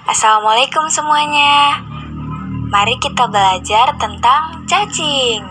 Assalamualaikum semuanya. Mari kita belajar tentang cacing.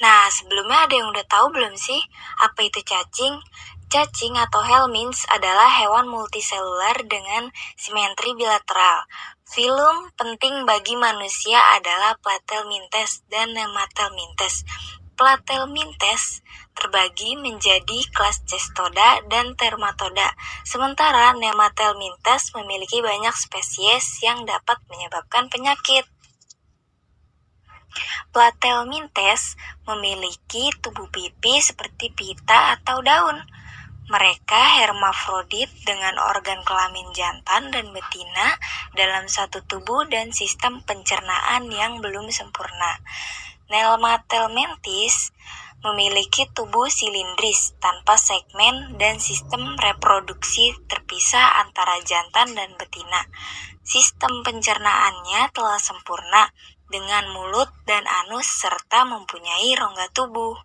Nah, sebelumnya ada yang udah tahu belum sih apa itu cacing? Cacing atau helminths adalah hewan multiselular dengan simetri bilateral. Filum penting bagi manusia adalah Platelmintes dan Nematelmintes. Platelmintes terbagi menjadi kelas Cestoda dan Termatoda, sementara Nematelmintes memiliki banyak spesies yang dapat menyebabkan penyakit. Platelmintes memiliki tubuh pipi seperti pita atau daun. Mereka hermafrodit dengan organ kelamin jantan dan betina dalam satu tubuh dan sistem pencernaan yang belum sempurna. Nematelmintes memiliki tubuh silindris tanpa segmen dan sistem reproduksi terpisah antara jantan dan betina. Sistem pencernaannya telah sempurna dengan mulut dan anus serta mempunyai rongga tubuh.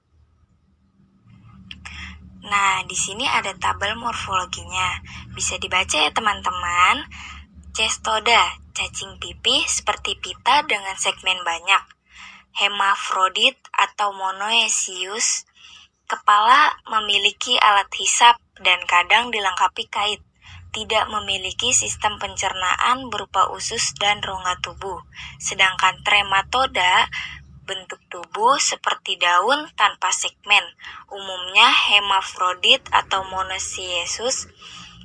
Nah, di sini ada tabel morfologinya. Bisa dibaca ya teman-teman. Cestoda, cacing pipi seperti pita dengan segmen banyak. Hermafrodit atau monoecious, kepala memiliki alat hisap dan kadang dilengkapi kait. Tidak memiliki sistem pencernaan berupa usus dan rongga tubuh. Sedangkan Trematoda bentuk tubuh seperti daun tanpa segmen, umumnya hermafrodit atau monoecious,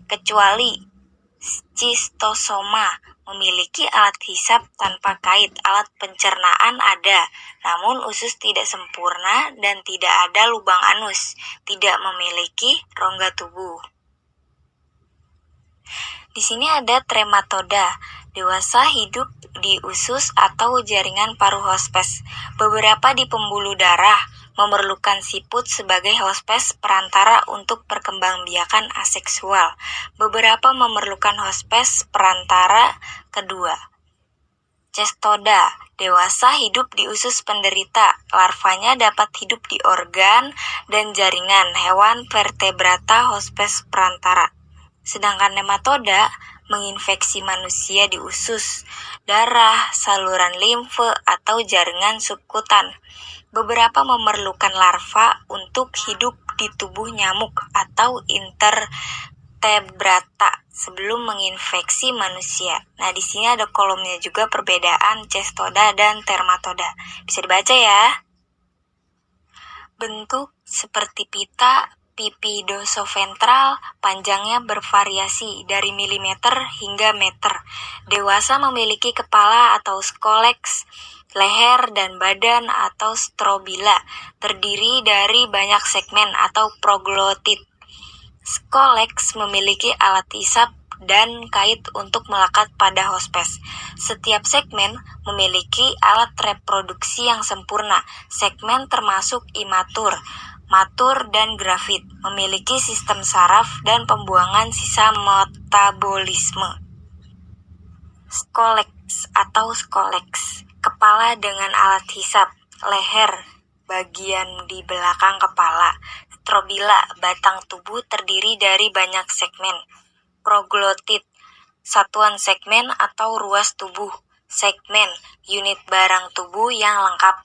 kecuali Schistosoma memiliki alat hisap tanpa kait. Alat pencernaan ada, namun usus tidak sempurna dan tidak ada lubang anus, tidak memiliki rongga tubuh. Di sini ada Trematoda, dewasa hidup di usus atau jaringan paru hospes. Beberapa di pembuluh darah memerlukan siput sebagai hospes perantara untuk perkembangbiakan aseksual. Beberapa memerlukan hospes perantara kedua. Cestoda, dewasa hidup di usus penderita. Larvanya dapat hidup di organ dan jaringan hewan vertebrata hospes perantara. Sedangkan nematoda menginfeksi manusia di usus, darah, saluran limfe, atau jaringan subkutan. Beberapa memerlukan larva untuk hidup di tubuh nyamuk atau invertebrata sebelum menginfeksi manusia. Nah, di sini ada kolomnya juga perbedaan cestoda dan termatoda. Bisa dibaca ya. Bentuk seperti pita, pipi dorsoventral panjangnya bervariasi dari milimeter hingga meter. Dewasa memiliki kepala atau scolex, leher dan badan atau strobila, terdiri dari banyak segmen atau proglotit. Scolex memiliki alat hisap dan kait untuk melekat pada hospes. Setiap segmen memiliki alat reproduksi yang sempurna. Segmen termasuk imatur, matur, dan grafit. Memiliki sistem saraf dan pembuangan sisa metabolisme. Scolex atau scolex, kepala dengan alat hisap, leher, bagian di belakang kepala, strobila, batang tubuh terdiri dari banyak segmen, proglotit, satuan segmen atau ruas tubuh, segmen, unit barang tubuh yang lengkap,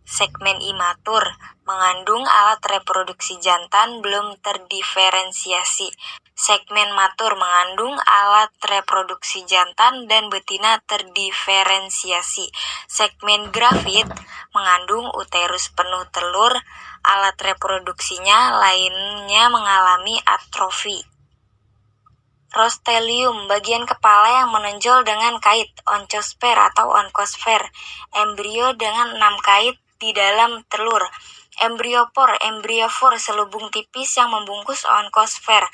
segmen imatur, mengandung alat reproduksi jantan belum terdiferensiasi. Segmen matur mengandung alat reproduksi jantan dan betina terdiferensiasi. Segmen grafit mengandung uterus penuh telur, alat reproduksinya lainnya mengalami atrofi. Rostelium, bagian kepala yang menonjol dengan kait, oncosfer atau onkosfer, embrio dengan 6 kait di dalam telur, embriofor, selubung tipis yang membungkus onkosfer,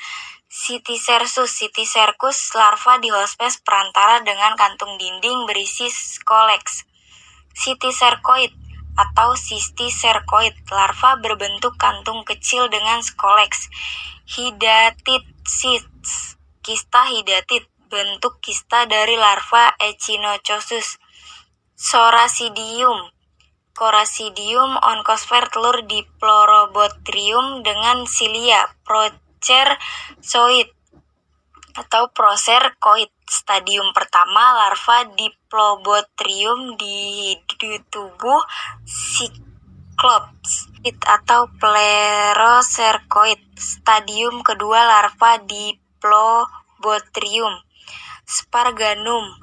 Cyticercus, larva di hospes perantara dengan kantung dinding berisi scolex, Cyticercoid atau cysticercoid, larva berbentuk kantung kecil dengan scolex, Hydatidcysts, kista hidatit, bentuk kista dari larva Echinococcus, Coracidium, onkosfer, telur Diplorobotrium dengan silia, Ticercoid atau procercoid. Stadium pertama, larva Diplobothrium di tubuh Cyclops atau Plerocercoid. Stadium kedua, larva Diplobothrium sparganum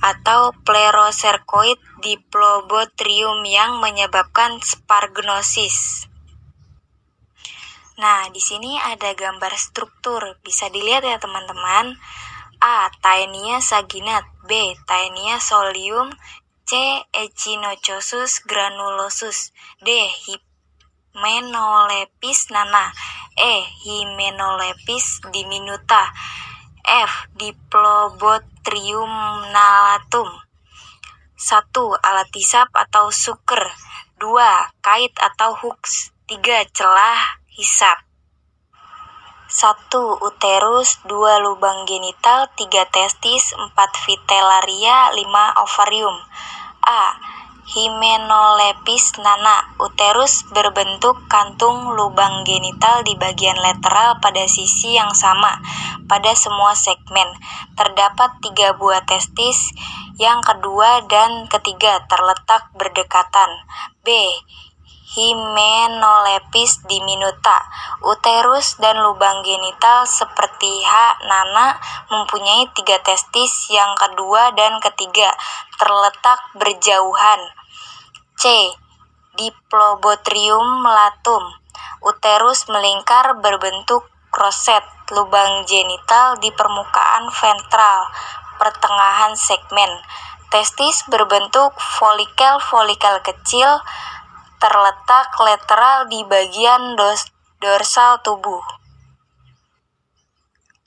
atau Plerocercoid Diplobothrium yang menyebabkan spargnosis. Nah, di sini ada gambar struktur, bisa dilihat ya teman-teman. A. Taenia saginat. B. Taenia solium. C. Echinococcus granulosus. D. Hymenopletis nana. E. Hymenopletis diminuta. F. Diplobothrium nalatum. 1. Alat hisap atau suker. 2. Kait atau hooks. 3. celah hisap. 1. Uterus. 2. Lubang genital. 3. testis. 4. vitellaria. 5. ovarium. A. Hymenopletis nana. Uterus berbentuk kantung lubang genital di bagian lateral pada sisi yang sama pada semua segmen. Terdapat 3 buah testis, yang kedua dan ketiga terletak berdekatan. B. Hymenopletis diminuta. Uterus dan lubang genital seperti H. nana mempunyai 3 testis, yang kedua dan ketiga terletak berjauhan. C. Diplobothrium latum. Uterus melingkar berbentuk roset. Lubang genital di permukaan ventral, pertengahan segmen. Testis berbentuk folikel kecil, terletak lateral di bagian dorsal tubuh.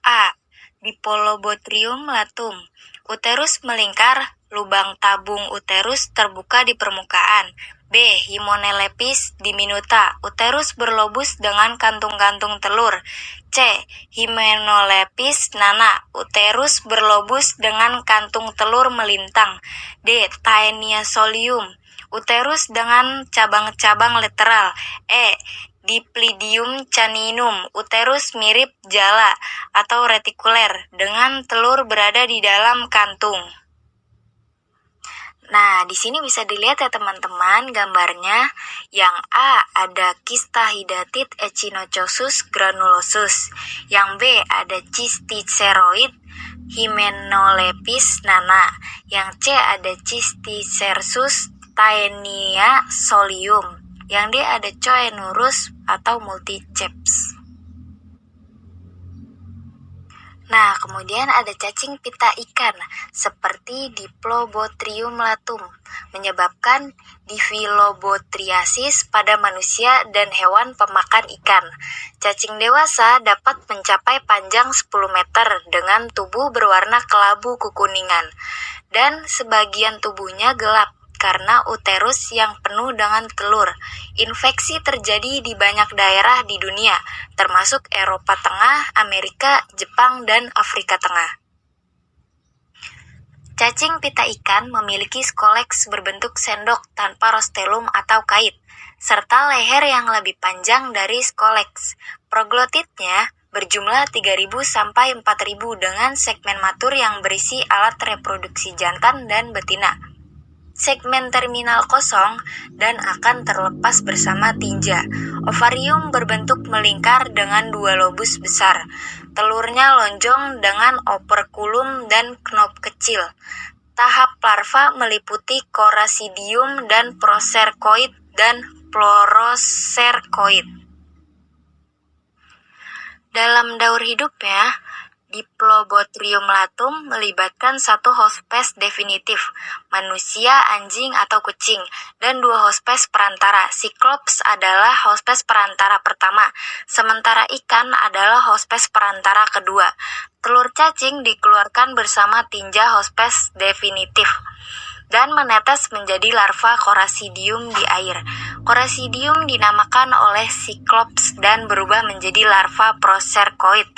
A. Diplobothrium latum. Uterus melingkar, lubang tabung uterus terbuka di permukaan. B. Hymenopletis diminuta. Uterus berlobus dengan kantung-kantung telur. C. Hymenopletis nana. Uterus berlobus dengan kantung telur melintang. D. Taenia solium. Uterus dengan cabang-cabang lateral. E. Diplydium caninum. Uterus mirip jala atau retikuler dengan telur berada di dalam kantung. Nah, di sini bisa dilihat ya teman-teman gambarnya. Yang A ada Cystahidatit Echinococcus granulosus. Yang B ada Cysticeroid Hymenopletis nana. Yang C ada Cysticercus taenia solium. Yang D ada Coenurus atau multiceps. Nah, kemudian ada cacing pita ikan seperti Diplobothrium latum, menyebabkan difilobothriasis pada manusia dan hewan pemakan ikan. Cacing dewasa dapat mencapai panjang 10 meter dengan tubuh berwarna kelabu kekuningan, dan sebagian tubuhnya gelap karena uterus yang penuh dengan telur. Infeksi terjadi di banyak daerah di dunia, termasuk Eropa Tengah, Amerika, Jepang, dan Afrika Tengah. Cacing pita ikan memiliki skoleks berbentuk sendok tanpa rostelum atau kait, serta leher yang lebih panjang dari skoleks. Proglotitnya berjumlah 3.000 sampai 4.000 dengan segmen matur yang berisi alat reproduksi jantan dan betina. Segmen terminal kosong dan akan terlepas bersama tinja. Ovarium berbentuk melingkar dengan 2 lobus besar. Telurnya lonjong dengan operkulum dan knop kecil. Tahap larva meliputi Coracidium dan Procercoid dan Plerocercoid. Dalam daur hidupnya, Diplobothrium latum melibatkan 1 hospes definitif, manusia, anjing, atau kucing, dan 2 hospes perantara. Cyclops adalah hospes perantara pertama, sementara ikan adalah hospes perantara kedua. Telur cacing dikeluarkan bersama tinja hospes definitif dan menetes menjadi larva Coracidium di air. Coracidium dinamakan oleh Cyclops dan berubah menjadi larva Procercoid,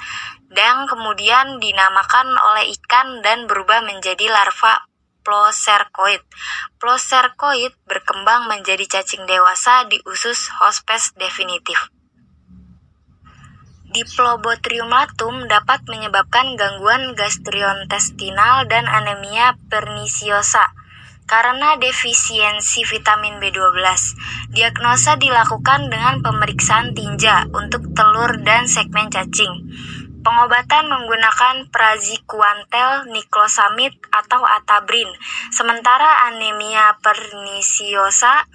dan kemudian dinamakan oleh ikan dan berubah menjadi larva Plerocercoid. Plerocercoid berkembang menjadi cacing dewasa di usus hospes definitif. Diplobotrium latum dapat menyebabkan gangguan gastrointestinal dan anemia pernisiosa karena defisiensi vitamin B12. Diagnosa dilakukan dengan pemeriksaan tinja untuk telur dan segmen cacing. Pengobatan menggunakan praziquantel, niclosamid, atau atabrin. Sementara anemia pernisiosa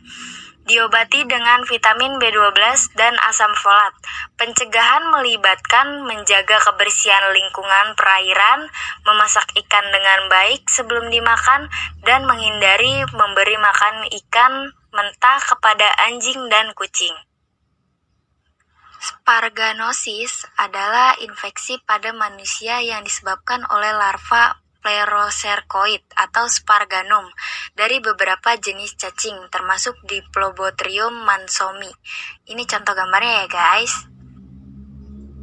diobati dengan vitamin B12 dan asam folat. Pencegahan melibatkan menjaga kebersihan lingkungan perairan, memasak ikan dengan baik sebelum dimakan, dan menghindari memberi makan ikan mentah kepada anjing dan kucing. Sparganosis adalah infeksi pada manusia yang disebabkan oleh larva Plerocercoid atau Sparganum dari beberapa jenis cacing termasuk Diplobotrium mansomi. Ini contoh gambarnya ya guys.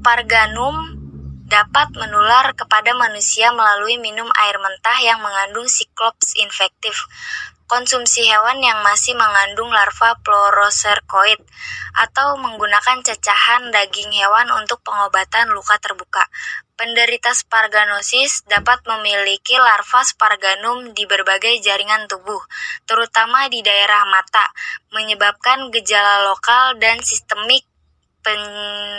Sparganum dapat menular kepada manusia melalui minum air mentah yang mengandung Cyclops infektif, konsumsi hewan yang masih mengandung larva Plerocercoid, atau menggunakan cacahan daging hewan untuk pengobatan luka terbuka. Penderita sparganosis dapat memiliki larva sparganum di berbagai jaringan tubuh, terutama di daerah mata, menyebabkan gejala lokal dan sistemik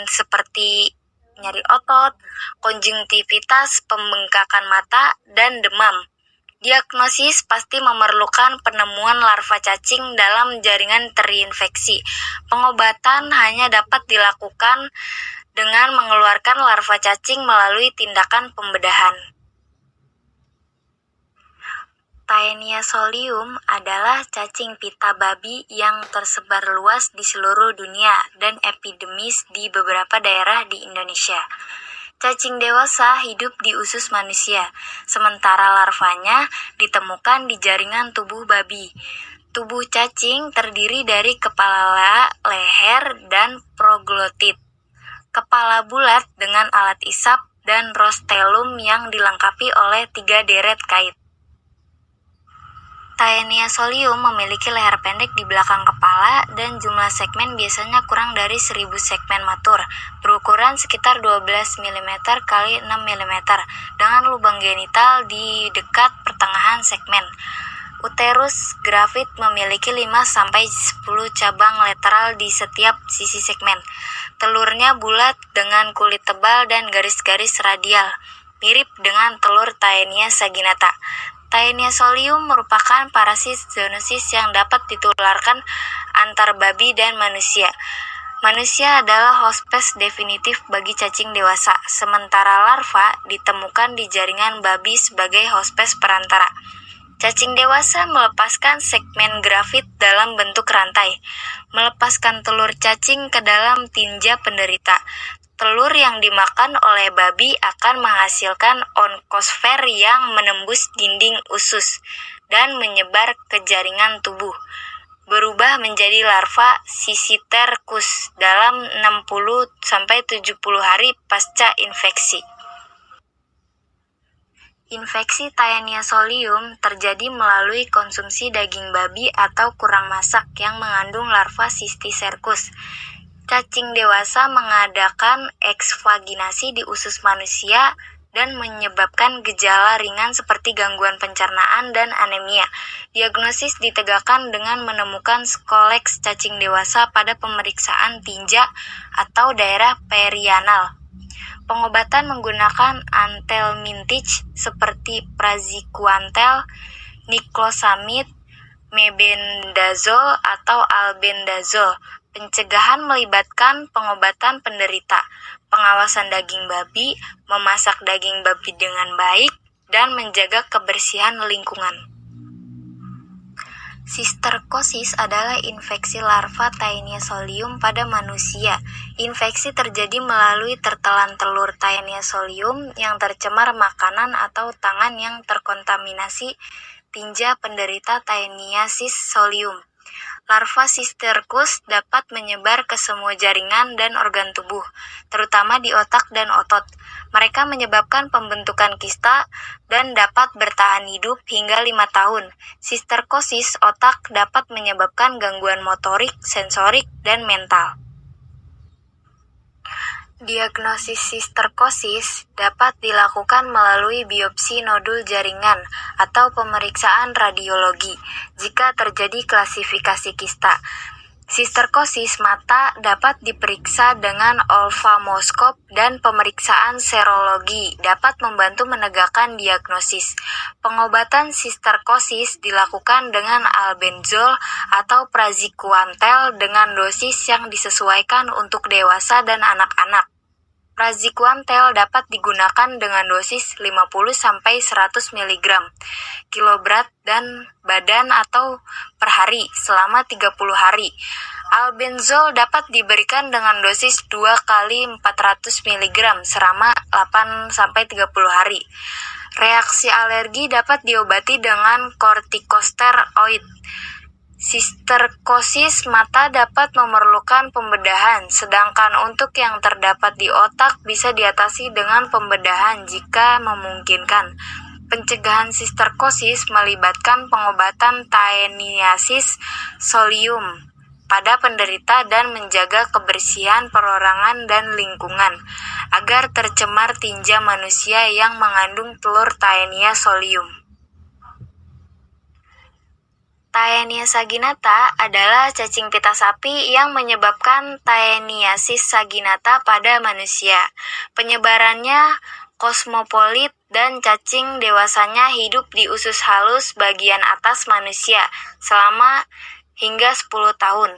seperti nyeri otot, konjungtivitas, pembengkakan mata, dan demam. Diagnosis pasti memerlukan penemuan larva cacing dalam jaringan terinfeksi. Pengobatan hanya dapat dilakukan dengan mengeluarkan larva cacing melalui tindakan pembedahan. Taenia solium adalah cacing pita babi yang tersebar luas di seluruh dunia dan epidemis di beberapa daerah di Indonesia. Cacing dewasa hidup di usus manusia, sementara larvanya ditemukan di jaringan tubuh babi. Tubuh cacing terdiri dari kepala, leher, dan proglotit. Kepala bulat dengan alat isap dan rostellum yang dilengkapi oleh 3 deret kait. Taenia solium memiliki leher pendek di belakang kepala dan jumlah segmen biasanya kurang dari 1000 segmen matur, berukuran sekitar 12 mm x 6 mm, dengan lubang genital di dekat pertengahan segmen. Uterus gravid memiliki 5-10 cabang lateral di setiap sisi segmen. Telurnya bulat dengan kulit tebal dan garis-garis radial, mirip dengan telur Taenia saginata. Taenia solium merupakan parasit zoonosis yang dapat ditularkan antar babi dan manusia. Manusia adalah hospes definitif bagi cacing dewasa, sementara larva ditemukan di jaringan babi sebagai hospes perantara. Cacing dewasa melepaskan segmen gravid dalam bentuk rantai, melepaskan telur cacing ke dalam tinja penderita. Telur yang dimakan oleh babi akan menghasilkan onkosfer yang menembus dinding usus dan menyebar ke jaringan tubuh, berubah menjadi larva Sisytercus dalam 60-70 hari pasca infeksi. Infeksi Taenia solium terjadi melalui konsumsi daging babi atau kurang masak yang mengandung larva Cysticercus. Cacing dewasa mengadakan eksvaginasi di usus manusia dan menyebabkan gejala ringan seperti gangguan pencernaan dan anemia. Diagnosis ditegakkan dengan menemukan skoleks cacing dewasa pada pemeriksaan tinja atau daerah perianal. Pengobatan menggunakan antelmintic seperti praziquantel, niclosamid, mebendazole, atau albendazole. Pencegahan melibatkan pengobatan penderita, pengawasan daging babi, memasak daging babi dengan baik, dan menjaga kebersihan lingkungan. Sistercosis adalah infeksi larva Taenia solium pada manusia. Infeksi terjadi melalui tertelan telur Taenia solium yang tercemar makanan atau tangan yang terkontaminasi tinja penderita Taeniasis solium. Larva Cysticercus dapat menyebar ke semua jaringan dan organ tubuh, terutama di otak dan otot. Mereka menyebabkan pembentukan kista dan dapat bertahan hidup hingga 5 tahun. Cysticercosis otak dapat menyebabkan gangguan motorik, sensorik, dan mental. Diagnosis sisterkosis dapat dilakukan melalui biopsi nodul jaringan atau pemeriksaan radiologi jika terjadi klasifikasi kista. Sisterkosis mata dapat diperiksa dengan ophthalmoskop dan pemeriksaan serologi dapat membantu menegakkan diagnosis. Pengobatan sisterkosis dilakukan dengan albendazol atau praziquantel dengan dosis yang disesuaikan untuk dewasa dan anak-anak. Praziquantel dapat digunakan dengan dosis 50-100 mg kilogram dan badan atau per hari selama 30 hari. Albendazol dapat diberikan dengan dosis 2 kali 400 mg selama 8-30 hari. Reaksi alergi dapat diobati dengan kortikosteroid. Sisterkosis mata dapat memerlukan pembedahan, sedangkan untuk yang terdapat di otak bisa diatasi dengan pembedahan jika memungkinkan. Pencegahan sisterkosis melibatkan pengobatan tianiasis solium pada penderita dan menjaga kebersihan perorangan dan lingkungan agar tercemar tinja manusia yang mengandung telur Taenia solium. Taenia saginata adalah cacing pita sapi yang menyebabkan Taeniasis saginata pada manusia. Penyebarannya kosmopolit dan cacing dewasanya hidup di usus halus bagian atas manusia selama hingga 10 tahun.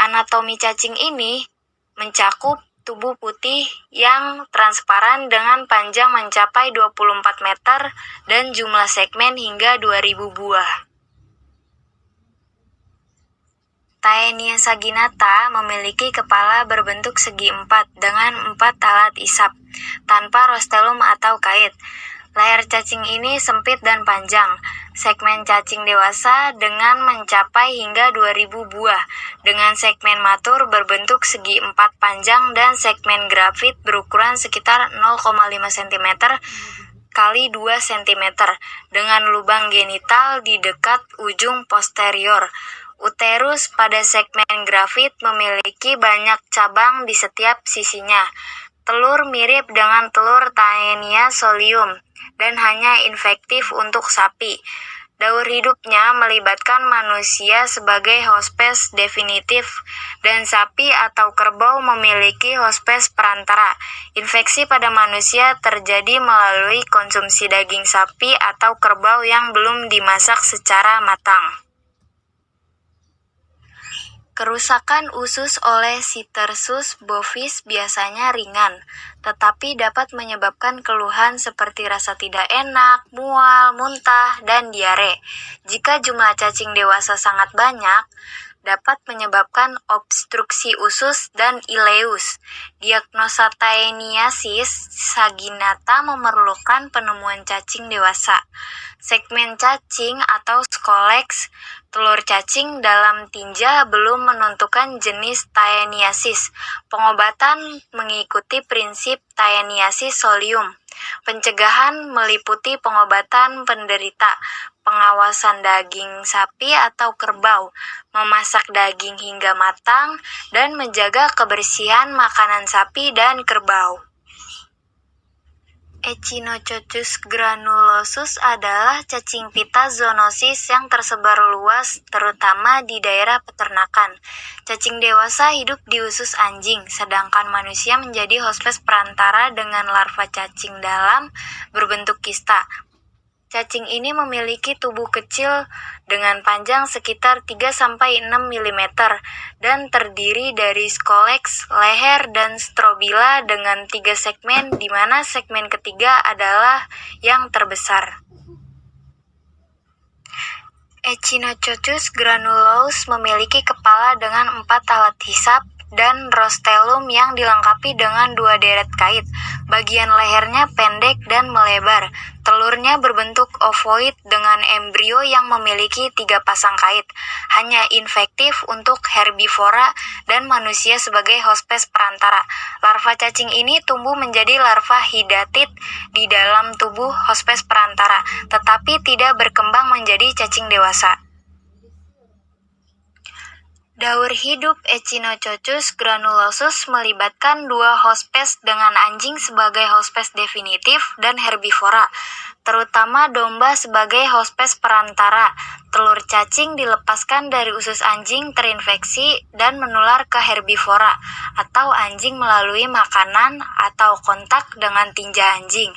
Anatomi cacing ini mencakup tubuh putih yang transparan dengan panjang mencapai 24 meter dan jumlah segmen hingga 2000 buah. Taenia saginata memiliki kepala berbentuk segi empat dengan 4 alat isap, tanpa rostelum atau kait. Leher cacing ini sempit dan panjang. Segmen cacing dewasa dengan mencapai hingga 2000 buah, dengan segmen matur berbentuk segi empat panjang dan segmen grafit berukuran sekitar 0,5 cm kali 2 cm, dengan lubang genital di dekat ujung posterior. Uterus pada segmen grafit memiliki banyak cabang di setiap sisinya. Telur mirip dengan telur Taenia solium dan hanya infektif untuk sapi. Daur hidupnya melibatkan manusia sebagai hospes definitif dan sapi atau kerbau memiliki hospes perantara. Infeksi pada manusia terjadi melalui konsumsi daging sapi atau kerbau yang belum dimasak secara matang. Kerusakan usus oleh Citersus bovis biasanya ringan, tetapi dapat menyebabkan keluhan seperti rasa tidak enak, mual, muntah, dan diare. Jika jumlah cacing dewasa sangat banyak, dapat menyebabkan obstruksi usus dan ileus. Diagnosa Taeniasis saginata memerlukan penemuan cacing dewasa. Segmen cacing atau scolex telur cacing dalam tinja belum menentukan jenis Taeniasis. Pengobatan mengikuti prinsip Taeniasis solium. Pencegahan meliputi pengobatan penderita, pengawasan daging sapi atau kerbau, memasak daging hingga matang, dan menjaga kebersihan makanan sapi dan kerbau. Echinococcus granulosus adalah cacing pita zoonosis yang tersebar luas terutama di daerah peternakan. Cacing dewasa hidup di usus anjing, sedangkan manusia menjadi hospes perantara dengan larva cacing dalam berbentuk kista. Cacing ini memiliki tubuh kecil dengan panjang sekitar 3-6 mm dan terdiri dari scolex, leher, dan strobila dengan 3 segmen, di mana segmen ketiga adalah yang terbesar. Echinococcus granulus memiliki kepala dengan 4 alat hisap dan rostelum yang dilengkapi dengan 2 deret kait. Bagian lehernya pendek dan melebar. Telurnya berbentuk ovoid dengan embrio yang memiliki 3 pasang kait. Hanya infektif untuk herbivora dan manusia sebagai hospes perantara. Larva cacing ini tumbuh menjadi larva hidatid di dalam tubuh hospes perantara, tetapi tidak berkembang menjadi cacing dewasa. Daur hidup Echinococcus granulosus melibatkan dua hospes dengan anjing sebagai hospes definitif dan herbivora, terutama domba sebagai hospes perantara. Telur cacing dilepaskan dari usus anjing terinfeksi dan menular ke herbivora atau anjing melalui makanan atau kontak dengan tinja anjing.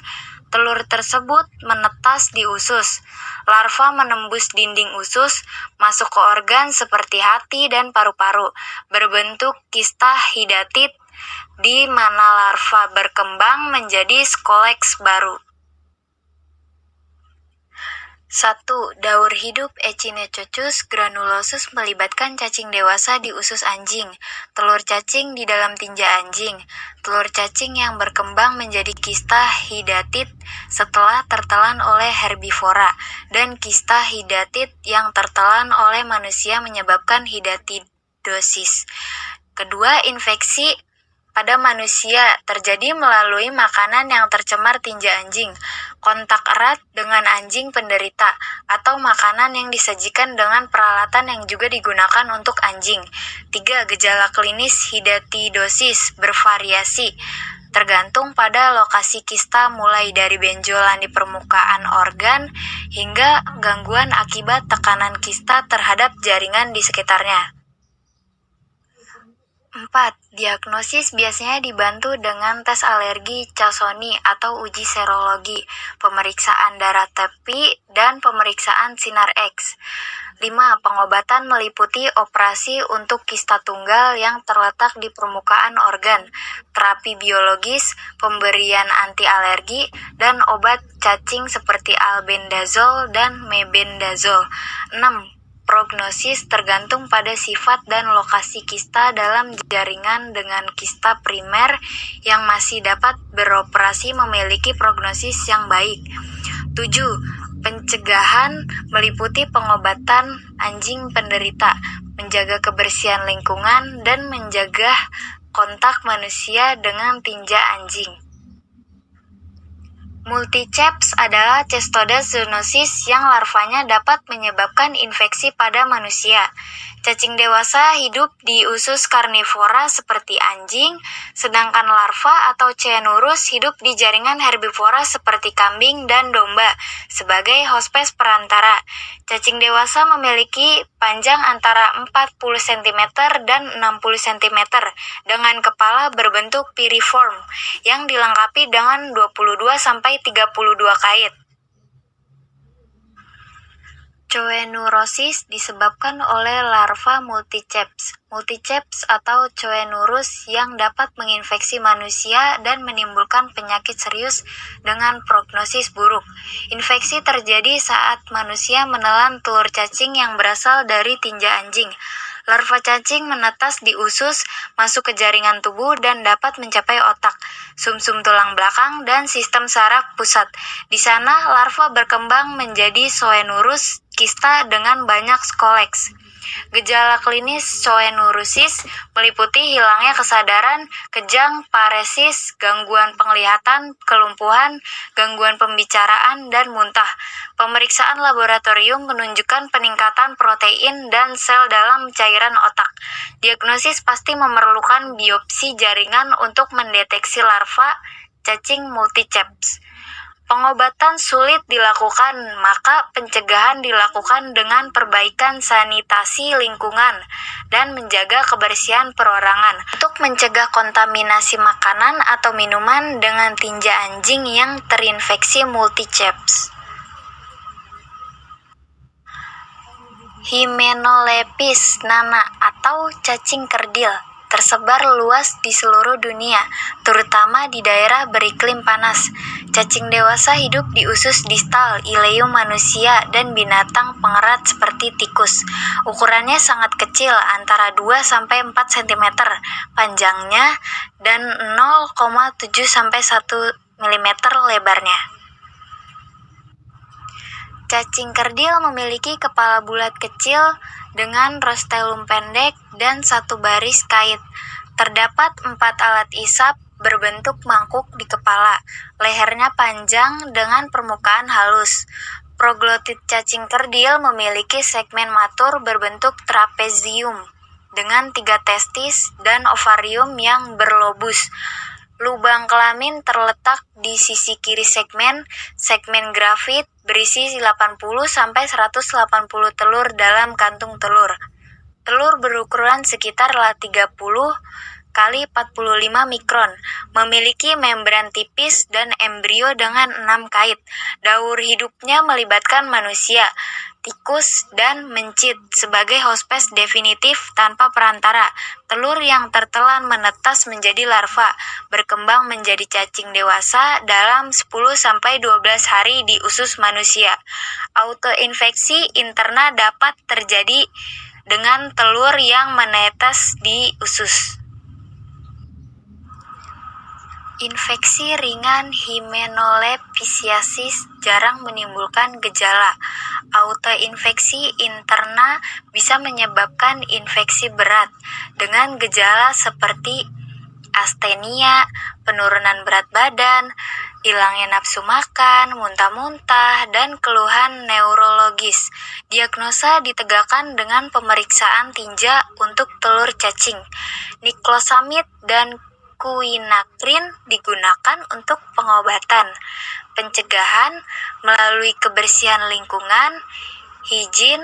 Telur tersebut menetas di usus. Larva menembus dinding usus, masuk ke organ seperti hati dan paru-paru, berbentuk kista hidatit, di mana larva berkembang menjadi skoleks baru. 1. Daur hidup Echinococcus granulosus melibatkan cacing dewasa di usus anjing, telur cacing di dalam tinja anjing, telur cacing yang berkembang menjadi kista hidatit setelah tertelan oleh herbivora, dan kista hidatit yang tertelan oleh manusia menyebabkan hidatidosis. Kedua, infeksi pada manusia terjadi melalui makanan yang tercemar tinja anjing, kontak erat dengan anjing penderita, atau makanan yang disajikan dengan peralatan yang juga digunakan untuk anjing. 3. Gejala klinis hidatidosis bervariasi, tergantung pada lokasi kista, mulai dari benjolan di permukaan organ hingga gangguan akibat tekanan kista terhadap jaringan di sekitarnya. 4. Diagnosis biasanya dibantu dengan tes alergi Casoni atau uji serologi, pemeriksaan darah tepi, dan pemeriksaan sinar X. 5. Pengobatan meliputi operasi untuk kista tunggal yang terletak di permukaan organ, terapi biologis, pemberian anti alergi, dan obat cacing seperti albendazol dan mebendazol. 6. Prognosis tergantung pada sifat dan lokasi kista dalam jaringan. Dengan kista primer yang masih dapat beroperasi memiliki prognosis yang baik. 7. Pencegahan meliputi pengobatan anjing penderita, menjaga kebersihan lingkungan, dan menjaga kontak manusia dengan tinja anjing. Multiceps adalah Cestoda zoonosis yang larvanya dapat menyebabkan infeksi pada manusia. Cacing dewasa hidup di usus karnivora seperti anjing, sedangkan larva atau Cyanurus hidup di jaringan herbivora seperti kambing dan domba sebagai hospes perantara. Cacing dewasa memiliki panjang antara 40 cm dan 60 cm dengan kepala berbentuk piriform yang dilengkapi dengan 22-32 kait. Coenurosis disebabkan oleh larva multiceps. Multiceps atau Coenurus yang dapat menginfeksi manusia dan menimbulkan penyakit serius dengan prognosis buruk. Infeksi terjadi saat manusia menelan telur cacing yang berasal dari tinja anjing. Larva cacing menetas di usus, masuk ke jaringan tubuh dan dapat mencapai otak, sumsum tulang belakang, dan sistem saraf pusat. Di sana, larva berkembang menjadi Coenurus kista dengan banyak skoleks. Gejala klinis Coenurosis meliputi hilangnya kesadaran, kejang, paresis, gangguan penglihatan, kelumpuhan, gangguan pembicaraan, dan muntah. Pemeriksaan laboratorium menunjukkan peningkatan protein dan sel dalam cairan otak. Diagnosis pasti memerlukan biopsi jaringan untuk mendeteksi larva cacing multiceps. Pengobatan sulit dilakukan, maka pencegahan dilakukan dengan perbaikan sanitasi lingkungan dan menjaga kebersihan perorangan untuk mencegah kontaminasi makanan atau minuman dengan tinja anjing yang terinfeksi multiceps. Hymenopletis nana atau cacing kerdil tersebar luas di seluruh dunia, terutama di daerah beriklim panas. Cacing dewasa hidup di usus distal ileum manusia dan binatang pengerat seperti tikus. Ukurannya sangat kecil, antara 2-4 cm panjangnya dan 0,7-1 mm lebarnya. Cacing kerdil memiliki kepala bulat kecil dengan rostellum pendek dan satu baris kait. Terdapat 4 alat isap berbentuk mangkuk di kepala. Lehernya panjang dengan permukaan halus. Proglotit cacing kerdil memiliki segmen matur berbentuk trapezium. dengan 3 testis dan ovarium yang berlobus. Lubang kelamin terletak di sisi kiri segmen grafit berisi 80-180 telur dalam kantung telur. Telur berukuran sekitar 30 kali 45 mikron, memiliki membran tipis dan embrio dengan 6 kait. Daur hidupnya melibatkan manusia, tikus, dan mencit sebagai hospes definitif tanpa perantara. Telur yang tertelan menetas menjadi larva, berkembang menjadi cacing dewasa dalam 10-12 hari di usus manusia. Autoinfeksi interna dapat terjadi dengan telur yang menetas di usus. Infeksi ringan Hymenolepisiasis jarang menimbulkan gejala. Autoinfeksi interna bisa menyebabkan infeksi berat dengan gejala seperti astenia, penurunan berat badan, hilangnya nafsu makan, muntah-muntah, dan keluhan neurologis. Diagnosa ditegakkan dengan pemeriksaan tinja untuk telur cacing. Niklosamid dan quinacrin digunakan untuk pengobatan, pencegahan melalui kebersihan lingkungan, higien,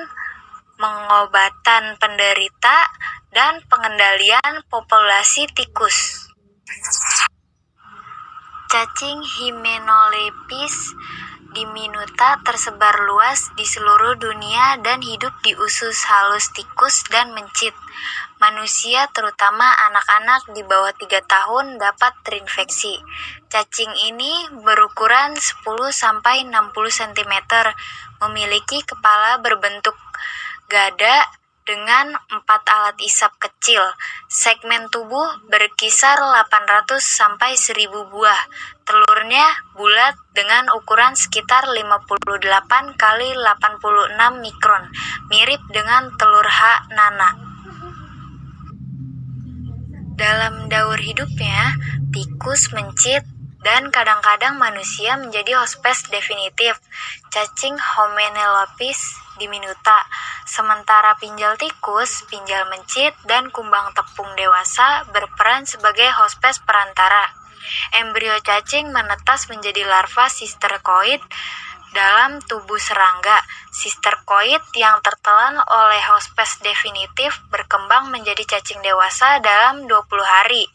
pengobatan penderita, dan pengendalian populasi tikus. Cacing Hymenolapis diminuta tersebar luas di seluruh dunia dan hidup di usus halus tikus dan mencit. Manusia, terutama anak-anak di bawah 3 tahun, dapat terinfeksi. Cacing ini berukuran 10-60 cm, memiliki kepala berbentuk gada dengan 4 alat isap kecil. Segmen tubuh berkisar 800-1000 buah. Telurnya bulat dengan ukuran sekitar 58 kali 86 mikron, mirip dengan telur H. nana. Dalam daur hidupnya, tikus, mencit, dan kadang-kadang manusia menjadi hospes definitif. Cacing Hymenolapis diminuta, sementara pinjal tikus, pinjal mencit, dan kumbang tepung dewasa berperan sebagai hospes perantara. Embrio cacing menetas menjadi larva sisterkoid dalam tubuh serangga. Sisterkoid yang tertelan oleh hospes definitif berkembang menjadi cacing dewasa dalam 20 hari.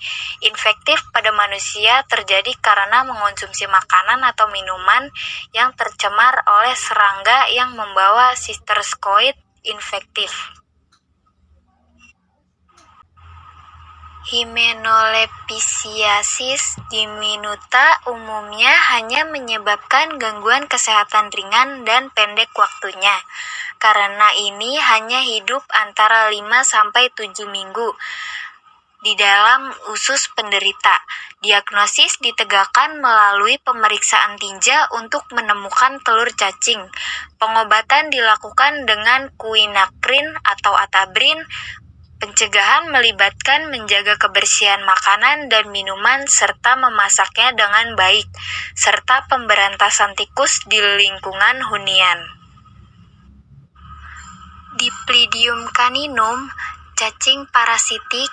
Infektif pada manusia terjadi karena mengonsumsi makanan atau minuman yang tercemar oleh serangga yang membawa sisterkoid infektif. Hymenolepisiasis diminuta umumnya hanya menyebabkan gangguan kesehatan ringan dan pendek waktunya. Karena ini hanya hidup antara 5-7 minggu di dalam usus penderita. Diagnosis ditegakkan melalui pemeriksaan tinja untuk menemukan telur cacing. Pengobatan dilakukan dengan quinacrin atau atabrin. Pencegahan melibatkan menjaga kebersihan makanan dan minuman serta memasaknya dengan baik, serta pemberantasan tikus di lingkungan hunian. Diplydium caninum, cacing parasitik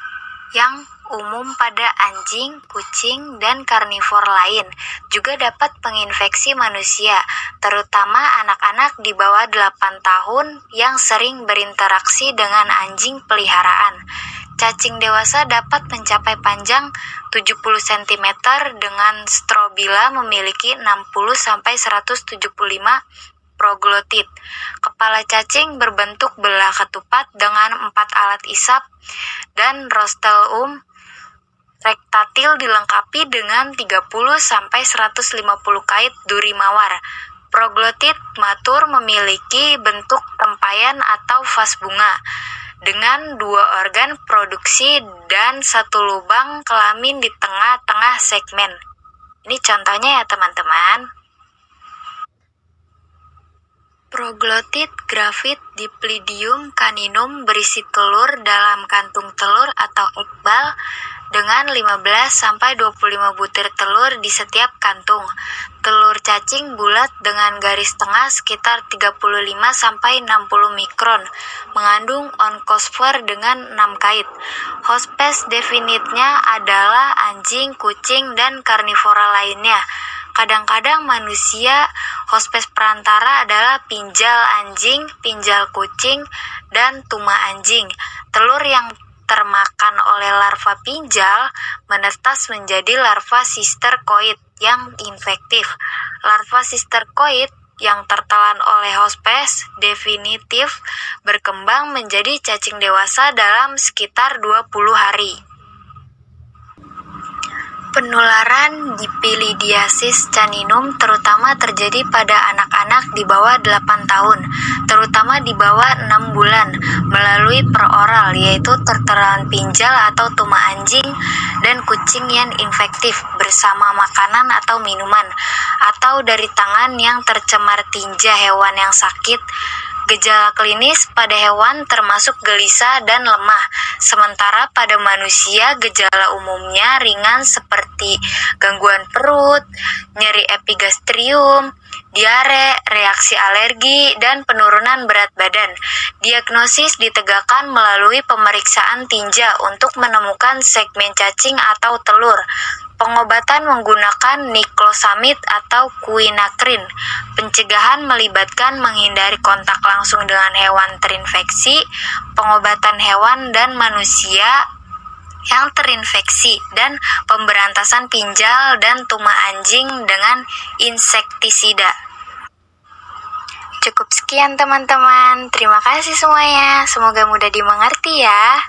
yang umum pada anjing, kucing, dan karnivor lain, juga dapat menginfeksi manusia, terutama anak-anak di bawah 8 tahun yang sering berinteraksi dengan anjing peliharaan. Cacing dewasa dapat mencapai panjang 70 cm dengan strobila memiliki 60-175 proglotit. Kepala cacing berbentuk belah ketupat dengan 4 alat isap dan rostrum rektatil dilengkapi dengan 30-150 kait duri mawar. Proglotit matur memiliki bentuk tempayan atau vas bunga dengan 2 organ produksi dan 1 lubang kelamin di tengah-tengah segmen. Ini contohnya ya teman-teman. Proglotit grafit Diplydium caninum berisi telur dalam kantung telur atau ekbal dengan 15-25 butir telur di setiap kantung. Telur cacing bulat dengan garis tengah sekitar 35-60 mikron, mengandung onkosfor dengan 6 kait. Hospes definitnya adalah anjing, kucing, dan karnivora lainnya. Kadang-kadang manusia, hospes perantara adalah pinjal anjing, pinjal kucing, dan tuma anjing. Telur yang termakan oleh larva pinjal menetas menjadi larva sistercoid yang infektif. Larva sistercoid yang tertelan oleh hospes definitif berkembang menjadi cacing dewasa dalam sekitar 20 hari. Penularan Dipilidiasis caninum terutama terjadi pada anak-anak di bawah 8 tahun, terutama di bawah 6 bulan, melalui peroral, yaitu tertelan pinjal atau tuma anjing dan kucing yang infektif bersama makanan atau minuman, atau dari tangan yang tercemar tinja hewan yang sakit. Gejala klinis pada hewan termasuk gelisah dan lemah, sementara pada manusia gejala umumnya ringan seperti gangguan perut, nyeri epigastrium, diare, reaksi alergi, dan penurunan berat badan. Diagnosis ditegakkan melalui pemeriksaan tinja untuk menemukan segmen cacing atau telur. Pengobatan menggunakan niklosamid atau quinacrin. Pencegahan melibatkan menghindari kontak langsung dengan hewan terinfeksi, pengobatan hewan dan manusia yang terinfeksi, dan pemberantasan pinjal dan tuma anjing dengan insektisida. Cukup sekian teman-teman. Terima kasih semuanya. Semoga mudah dimengerti ya.